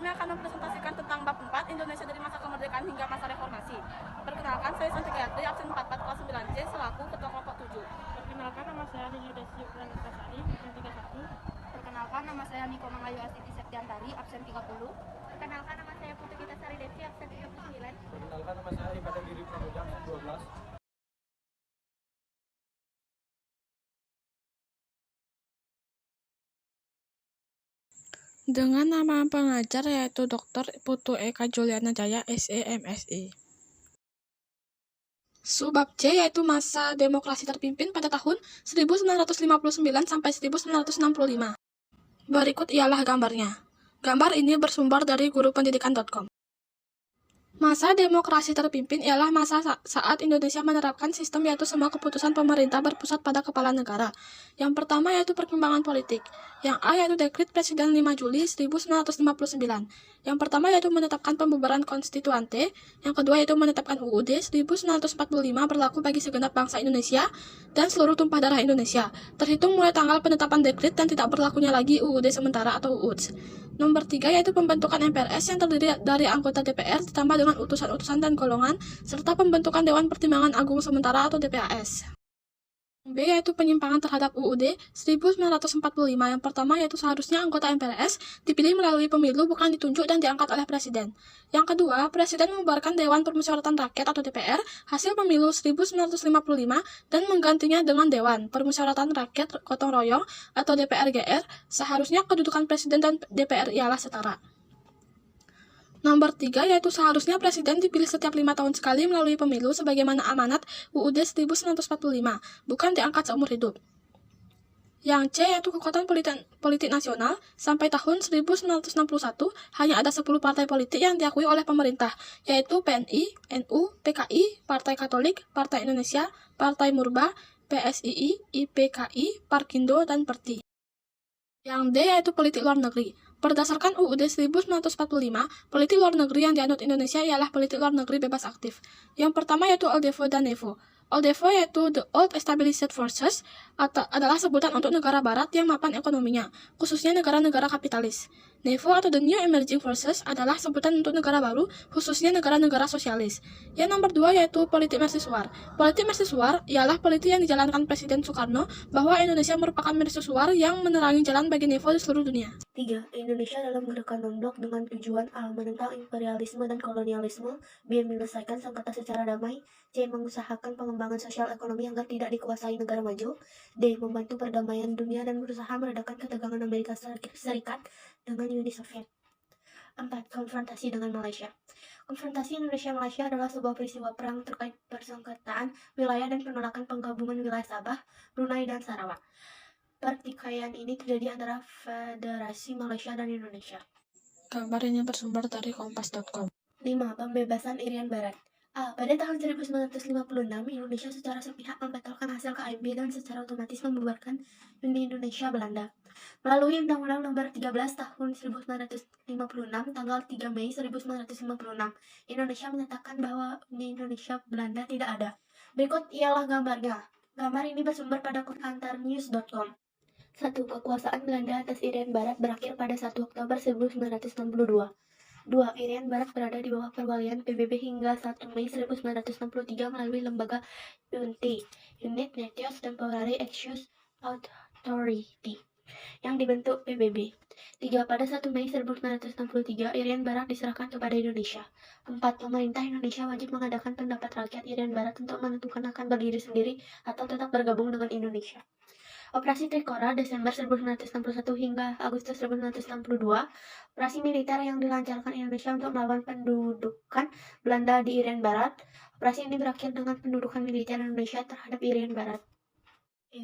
kami akan mempresentasikan tentang bab 4 Indonesia dari masa kemerdekaan hingga masa reformasi. Perkenalkan, saya Santikiatri, absen 44 kelas 9C selaku ketua kelompok 7. Perkenalkan, nama saya Yudesi Pranasari, absen 31. Perkenalkan, nama saya Niko Mangayu Astiti Septiantari, absen 30. Perkenalkan, nama saya Putri Gita Sari Desi, absen 39. Perkenalkan, nama saya Ibadah Diri Pramuja, absen 12. Dengan nama pengajar yaitu Dr. Putu Eka Juliana Jaya, SE, MSI. Subbab C yaitu masa demokrasi terpimpin pada tahun 1959 sampai 1965. Berikut ialah gambarnya. Gambar ini bersumber dari gurupendidikan.com. Masa demokrasi terpimpin ialah masa saat Indonesia menerapkan sistem yaitu semua keputusan pemerintah berpusat pada kepala negara. Yang pertama yaitu perkembangan politik. Yang A yaitu Dekret Presiden 5 Juli 1959. Yang pertama yaitu menetapkan pembubaran konstituante. Yang kedua yaitu menetapkan UUD 1945 berlaku bagi segenap bangsa Indonesia dan seluruh tumpah darah Indonesia, terhitung mulai tanggal penetapan dekret dan tidak berlakunya lagi UUD sementara atau UUDS. Nomor 3 yaitu pembentukan MPRS yang terdiri dari anggota DPR ditambah dengan utusan-utusan dan golongan, serta pembentukan Dewan Pertimbangan Agung Sementara atau DPAS. B yaitu penyimpangan terhadap UUD 1945. Yang pertama yaitu seharusnya anggota MPRS dipilih melalui pemilu bukan ditunjuk dan diangkat oleh presiden. Yang kedua, presiden membubarkan Dewan Permusyawaratan Rakyat atau DPR hasil pemilu 1955 dan menggantinya dengan Dewan Permusyawaratan Rakyat Gotong Royong atau DPR GR. Seharusnya kedudukan presiden dan DPR ialah setara. Nomor 3 yaitu seharusnya presiden dipilih setiap 5 tahun sekali melalui pemilu sebagaimana amanat UUD 1945, bukan diangkat seumur hidup. Yang C yaitu kekuatan politik nasional. Sampai tahun 1961 hanya ada 10 partai politik yang diakui oleh pemerintah, yaitu PNI, NU, PKI, Partai Katolik, Partai Indonesia, Partai Murba, PSII, IPKI, Parkindo, dan Perti. Yang D yaitu politik luar negeri. Berdasarkan UUD 1945, politik luar negeri yang dianut Indonesia ialah politik luar negeri bebas aktif. Yang pertama yaitu OLDEVO dan NEVO. OLDEVO yaitu The Old Established Forces adalah sebutan untuk negara barat yang mapan ekonominya, khususnya negara-negara kapitalis. NEVO atau The New Emerging Forces adalah sebutan untuk negara baru, khususnya negara-negara sosialis. Yang nomor 2 yaitu politik mercusuar. Politik mercusuar ialah politik yang dijalankan Presiden Soekarno bahwa Indonesia merupakan mercusuar yang menerangi jalan bagi NEVO di seluruh dunia. 3. Indonesia dalam gerakan non-blok dengan tujuan A. Menentang imperialisme dan kolonialisme, B. Menyelesaikan sengketa secara damai, C. Mengusahakan pengembangan sosial ekonomi agar tidak dikuasai negara maju, D. Membantu perdamaian dunia dan berusaha meredakan ketegangan Amerika Serikat dengan Uni Soviet. 4. Konfrontasi dengan Malaysia. Konfrontasi Indonesia-Malaysia adalah sebuah peristiwa perang terkait persengketaan wilayah dan penolakan penggabungan wilayah Sabah, Brunei, dan Sarawak. Pertikaian ini terjadi antara Federasi Malaysia dan Indonesia. Gambar ini bersumber dari kompas.com. 5. Pembebasan Irian Barat. A. Pada tahun 1956, Indonesia secara sepihak membatalkan hasil KMB dan secara otomatis membubarkan Uni Indonesia Belanda. Melalui Undang-Undang Nomor 13 Tahun 1956, tanggal 3 Mei 1956, Indonesia menyatakan bahwa Uni Indonesia Belanda tidak ada. Berikut ialah gambarnya. Gambar ini bersumber pada antarnews.com. 1. Kekuasaan Belanda atas Irian Barat berakhir pada 1 Oktober 1962. 2. Irian Barat berada di bawah perwalian PBB hingga 1 Mei 1963 melalui lembaga UNT, Unit Nations Temporary Access Authority, yang dibentuk PBB. 3. Pada 1 Mei 1963, Irian Barat diserahkan kepada Indonesia. 4. Pemerintah Indonesia wajib mengadakan pendapat rakyat Irian Barat untuk menentukan akan berdiri sendiri atau tetap bergabung dengan Indonesia. Operasi Trikora Desember 1961 hingga Agustus 1962, operasi militer yang dilancarkan Indonesia untuk melawan pendudukan Belanda di Irian Barat. Operasi ini berakhir dengan pendudukan militer Indonesia terhadap Irian Barat.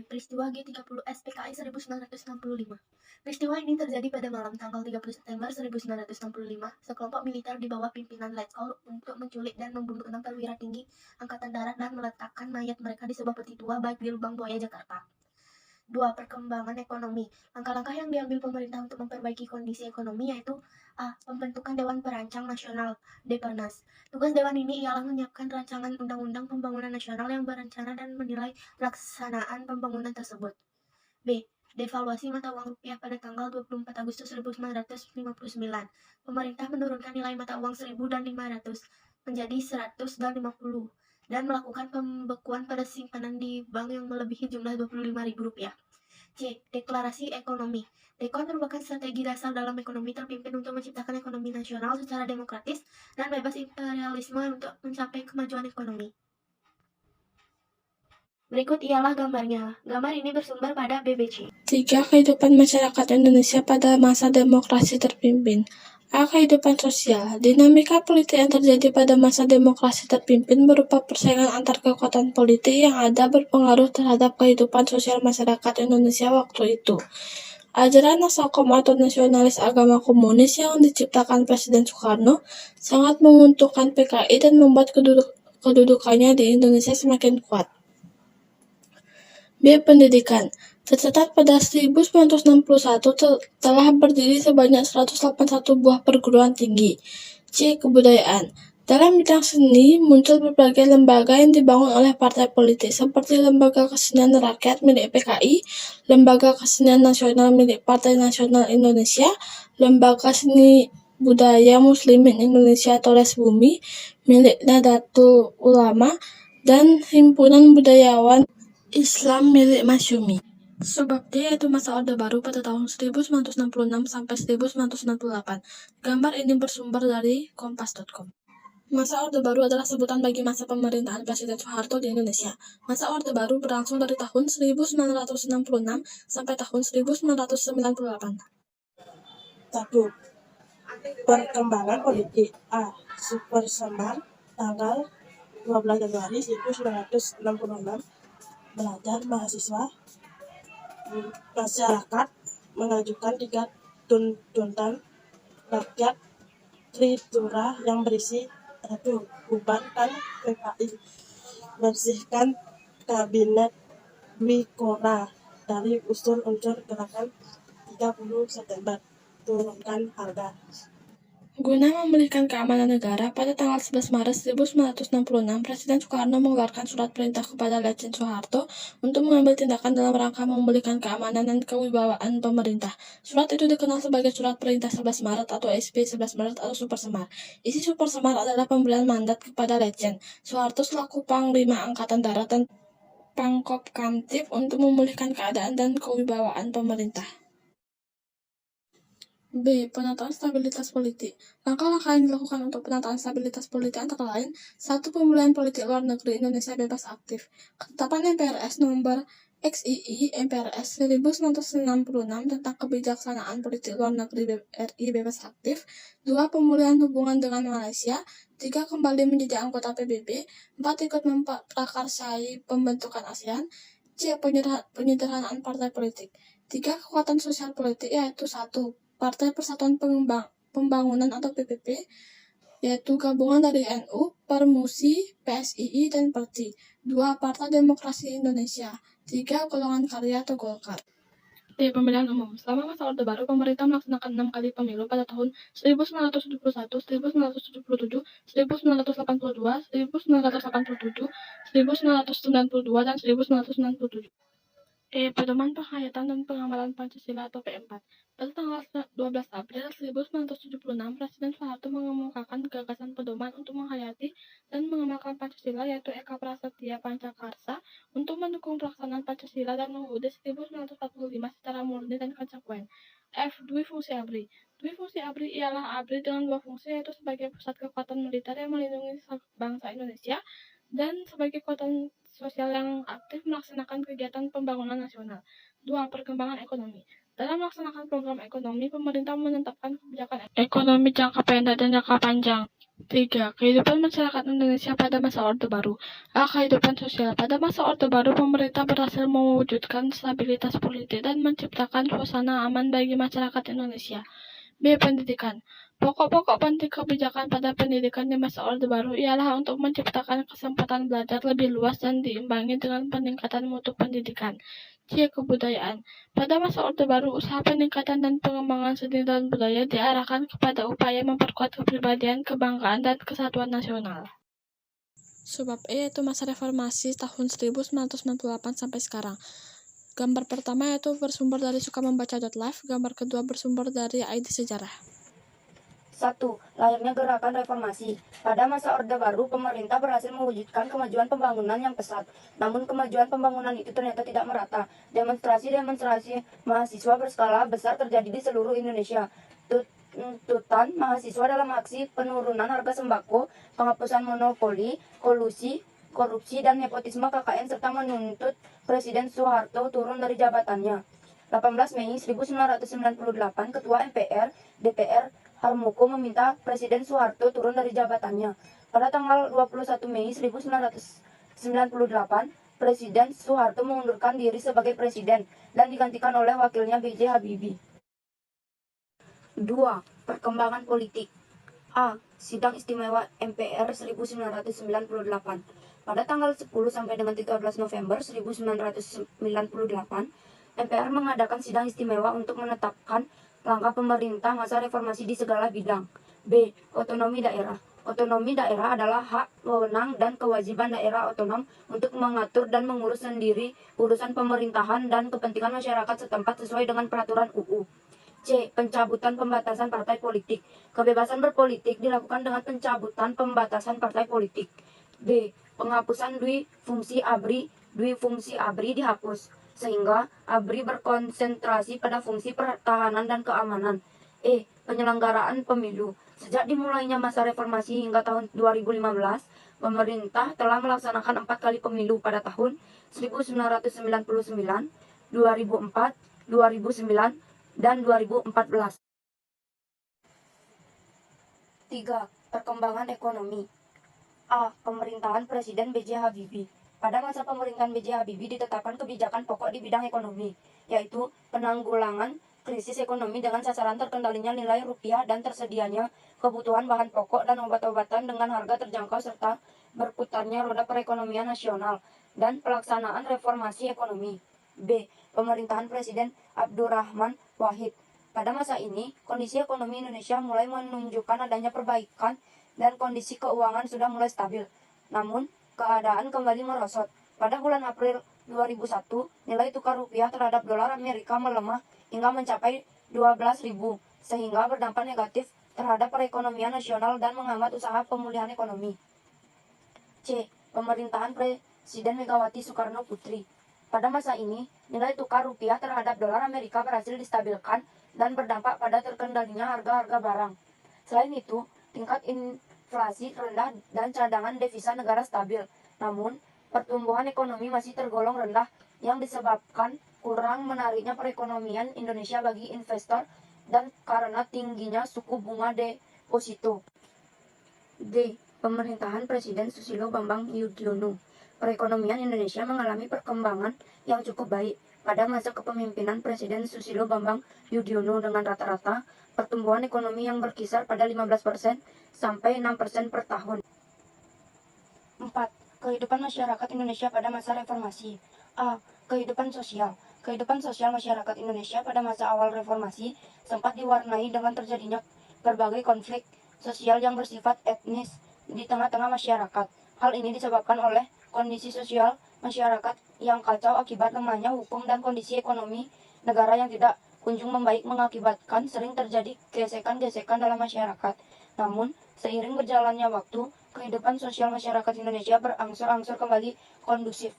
Peristiwa G30S PKI 1965. Peristiwa ini terjadi pada malam tanggal 30 September 1965. Sekelompok militer di bawah pimpinan Letkol untuk menculik dan membunuh 6 perwira tinggi Angkatan Darat dan meletakkan mayat mereka di sebuah peti tua baik di Lubang Buaya, Jakarta. 2. Perkembangan ekonomi. Langkah-langkah yang diambil pemerintah untuk memperbaiki kondisi ekonomi yaitu A. Pembentukan Dewan Perancang Nasional Depernas. Tugas Dewan ini ialah menyiapkan rancangan undang-undang pembangunan nasional yang berencana dan menilai pelaksanaan pembangunan tersebut. B. devaluasi mata uang rupiah pada tanggal 24 Agustus 1959. Pemerintah menurunkan nilai mata uang 1.000 dan 500 menjadi 100 dan 50 dan melakukan pembekuan pada simpanan di bank yang melebihi jumlah Rp25.000. C. Deklarasi ekonomi. Dekon merupakan strategi dasar dalam ekonomi terpimpin untuk menciptakan ekonomi nasional secara demokratis dan bebas imperialisme untuk mencapai kemajuan ekonomi. Berikut ialah gambarnya. Gambar ini bersumber pada BBC. 3. Kehidupan masyarakat Indonesia pada masa demokrasi terpimpin. A. Kehidupan sosial. Dinamika politik yang terjadi pada masa demokrasi terpimpin berupa persaingan antar kekuatan politik yang ada berpengaruh terhadap kehidupan sosial masyarakat Indonesia waktu itu. Ajaran Nasakom atau nasionalis agama komunis yang diciptakan Presiden Soekarno sangat menguntungkan PKI dan membuat kedudukannya di Indonesia semakin kuat. B. Pendidikan. Tercatat pada 1961 telah berdiri sebanyak 181 buah perguruan tinggi. C. Kebudayaan. Dalam bidang seni, muncul berbagai lembaga yang dibangun oleh partai politik seperti Lembaga Kesenian Rakyat milik PKI, Lembaga Kesenian Nasional milik Partai Nasional Indonesia, Lembaga Seni Budaya Muslimin Indonesia atau Lesbumi milik Nahdlatul Ulama, dan Himpunan Budayawan Islam milik Masyumi. Sebab D yaitu masa Orde Baru pada tahun 1966 sampai 1968. Gambar ini bersumber dari kompas.com. Masa Orde Baru adalah sebutan bagi masa pemerintahan Presiden Soeharto di Indonesia. Masa Orde Baru berlangsung dari tahun 1966 sampai tahun 1998. 1. Perkembangan politik. A. Super Sembar, tanggal 12 Januari 1966. Belajar mahasiswa. Masyarakat mengajukan 3 tuntutan rakyat Tritura yang berisi 1. Bubarkan PKI, bersihkan kabinet Dwi Korah dari unsur-unsur gerakan 30 September, turunkan harga. Guna memulihkan keamanan negara, pada tanggal 11 Maret 1966, Presiden Soekarno mengeluarkan surat perintah kepada Letjen Soeharto untuk mengambil tindakan dalam rangka memulihkan keamanan dan kewibawaan pemerintah. Surat itu dikenal sebagai Surat Perintah 11 Maret atau SP 11 Maret atau Super Semar. Isi Super Semar adalah pemberian mandat kepada Letjen Soeharto selaku Panglima Angkatan Darat dan Pangkop Kamtib untuk memulihkan keadaan dan kewibawaan pemerintah. B. Penataan stabilitas politik. Langkah-langkah yang dilakukan untuk penataan stabilitas politik antara lain: 1. Pemulihan politik luar negeri Indonesia bebas aktif. Ketetapan MPRS nomor XII MPRS 1966 tentang kebijaksanaan politik luar negeri RI bebas aktif. 2. Pemulihan hubungan dengan Malaysia. 3. Kembali menjadi anggota PBB. 4. Ikut memprakarsai pembentukan ASEAN. C. Penyederhanaan partai politik. 3. Kekuatan sosial politik, yaitu 1. Partai Persatuan Pembangunan atau PPP, yaitu gabungan dari NU, Permusi, PSII, dan Perti. 2. Partai Demokrasi Indonesia. 3. Golongan Karya atau Golkar. D. Pemilihan umum. Selama masa Orde Baru, pemerintah melaksanakan 6 kali pemilu pada tahun 1971, 1977, 1982, 1987, 1992, dan 1997. E. Pedoman Penghayatan dan Pengamalan Pancasila atau P4. Pada tanggal 12 April 1976, Presiden Soeharto mengemukakan gagasan pedoman untuk menghayati dan mengamalkan Pancasila, yaitu Eka Prasetya Pancakarsa, untuk mendukung pelaksanaan Pancasila dan UUD 1945 secara murni dan konsekuen. F. Dwi Fungsi ABRI. Dwi Fungsi ABRI ialah ABRI dengan 2 fungsi, yaitu sebagai pusat kekuatan militer yang melindungi bangsa Indonesia dan sebagai kekuatan sosial yang aktif melaksanakan kegiatan pembangunan nasional. 2. Perkembangan ekonomi. Dalam melaksanakan program ekonomi, pemerintah menetapkan kebijakan ekonomi jangka pendek dan jangka panjang. 3. Kehidupan masyarakat Indonesia pada masa Orde Baru. A. Kehidupan sosial. Pada masa Orde Baru, pemerintah berhasil mewujudkan stabilitas politik dan menciptakan suasana aman bagi masyarakat Indonesia. B. Pendidikan. Pokok-pokok penting kebijakan pada pendidikan di masa Orde Baru ialah untuk menciptakan kesempatan belajar lebih luas dan diimbangi dengan peningkatan mutu pendidikan. C. Kebudayaan. Pada masa Orde Baru, usaha peningkatan dan pengembangan seni dan budaya diarahkan kepada upaya memperkuat kepribadian, kebanggaan, dan kesatuan nasional. Sebab E yaitu masa reformasi tahun 1998 sampai sekarang. Gambar pertama yaitu bersumber dari sukamembaca.live, gambar kedua bersumber dari ID Sejarah. 1. Lahirnya gerakan reformasi. Pada masa Orde Baru, pemerintah berhasil mewujudkan kemajuan pembangunan yang pesat. Namun kemajuan pembangunan itu ternyata tidak merata. Demonstrasi mahasiswa berskala besar terjadi di seluruh Indonesia. Tuntutan mahasiswa dalam aksi penurunan harga sembako, penghapusan monopoli, kolusi, korupsi, dan nepotisme KKN, serta menuntut Presiden Soeharto turun dari jabatannya. 18 Mei 1998, Ketua MPR, DPR, Harmoko meminta Presiden Soeharto turun dari jabatannya. Pada tanggal 21 Mei 1998, Presiden Soeharto mengundurkan diri sebagai presiden dan digantikan oleh wakilnya B.J. Habibie. 2. Perkembangan politik. A. Sidang Istimewa MPR 1998. Pada tanggal 10 sampai dengan 13 November 1998, MPR mengadakan sidang istimewa untuk menetapkan langkah pemerintah masa reformasi di segala bidang. B. Otonomi daerah. Otonomi daerah adalah hak, wewenang, dan kewajiban daerah otonom untuk mengatur dan mengurus sendiri urusan pemerintahan dan kepentingan masyarakat setempat sesuai dengan peraturan UU. C. Pencabutan pembatasan partai politik. Kebebasan berpolitik dilakukan dengan pencabutan pembatasan partai politik. D. Penghapusan dui fungsi ABRI. Dui fungsi ABRI dihapus, sehingga ABRI berkonsentrasi pada fungsi pertahanan dan keamanan. E. Penyelenggaraan pemilu. Sejak dimulainya masa reformasi hingga tahun 2015, pemerintah telah melaksanakan 4 kali pemilu pada tahun 1999, 2004, 2009, dan 2014. 3. Perkembangan ekonomi. A. Pemerintahan Presiden B.J. Habibie. Pada masa pemerintahan B.J. Habibie ditetapkan kebijakan pokok di bidang ekonomi, yaitu penanggulangan krisis ekonomi dengan sasaran terkendalinya nilai rupiah dan tersedianya kebutuhan bahan pokok dan obat-obatan dengan harga terjangkau serta berputarnya roda perekonomian nasional dan pelaksanaan reformasi ekonomi. B. Pemerintahan Presiden Abdurrahman Wahid. Pada masa ini, kondisi ekonomi Indonesia mulai menunjukkan adanya perbaikan dan kondisi keuangan sudah mulai stabil. Namun, keadaan kembali merosot. Pada bulan April 2001, nilai tukar rupiah terhadap dolar Amerika melemah hingga mencapai 12.000, sehingga berdampak negatif terhadap perekonomian nasional dan menghambat usaha pemulihan ekonomi. C. Pemerintahan Presiden Megawati Soekarno Putri. Pada masa ini, nilai tukar rupiah terhadap dolar Amerika berhasil distabilkan dan berdampak pada terkendalinya harga-harga barang. Selain itu, tingkat inflasi rendah dan cadangan devisa negara stabil. Namun, pertumbuhan ekonomi masih tergolong rendah yang disebabkan kurang menariknya perekonomian Indonesia bagi investor dan karena tingginya suku bunga deposito. D. Pemerintahan Presiden Susilo Bambang Yudhoyono. Perekonomian Indonesia mengalami perkembangan yang cukup baik pada masa kepemimpinan Presiden Susilo Bambang Yudhoyono dengan rata-rata pertumbuhan ekonomi yang berkisar pada 15% sampai 6% per tahun. 4. Kehidupan masyarakat Indonesia pada masa reformasi. A. Kehidupan sosial. Kehidupan sosial masyarakat Indonesia pada masa awal reformasi sempat diwarnai dengan terjadinya berbagai konflik sosial yang bersifat etnis di tengah-tengah masyarakat. Hal ini disebabkan oleh kondisi sosial masyarakat yang kacau akibat lemahnya hukum dan kondisi ekonomi negara yang tidak kunjung membaik mengakibatkan sering terjadi gesekan-gesekan dalam masyarakat. Namun, seiring berjalannya waktu, kehidupan sosial masyarakat Indonesia berangsur-angsur kembali kondusif.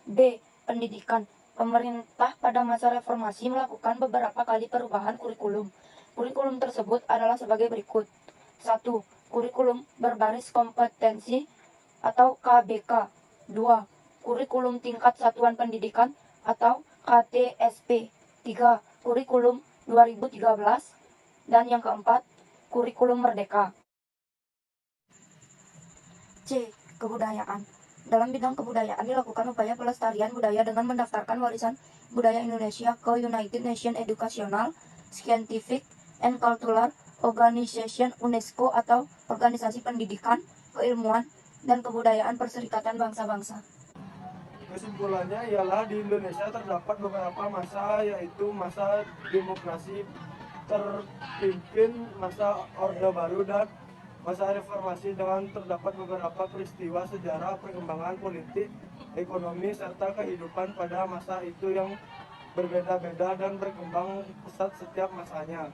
B. Pendidikan. Pemerintah pada masa reformasi melakukan beberapa kali perubahan kurikulum. Kurikulum tersebut adalah sebagai berikut. 1. Kurikulum berbasis kompetensi atau KBK. 2. Kurikulum tingkat satuan pendidikan atau KTSP. 3. Kurikulum 2013. Dan yang keempat, kurikulum merdeka. C. Kebudayaan. Dalam bidang kebudayaan dilakukan upaya pelestarian budaya dengan mendaftarkan warisan budaya Indonesia ke United Nations Educational, Scientific, and Cultural Organization UNESCO atau Organisasi Pendidikan, Keilmuan, dan Kebudayaan Perserikatan Bangsa-Bangsa. Kesimpulannya ialah di Indonesia terdapat beberapa masa, yaitu masa demokrasi terpimpin, masa Orde Baru, dan Masa reformasi dengan terdapat beberapa peristiwa sejarah perkembangan politik, ekonomi, serta kehidupan pada masa itu yang berbeda-beda dan berkembang pesat setiap masanya.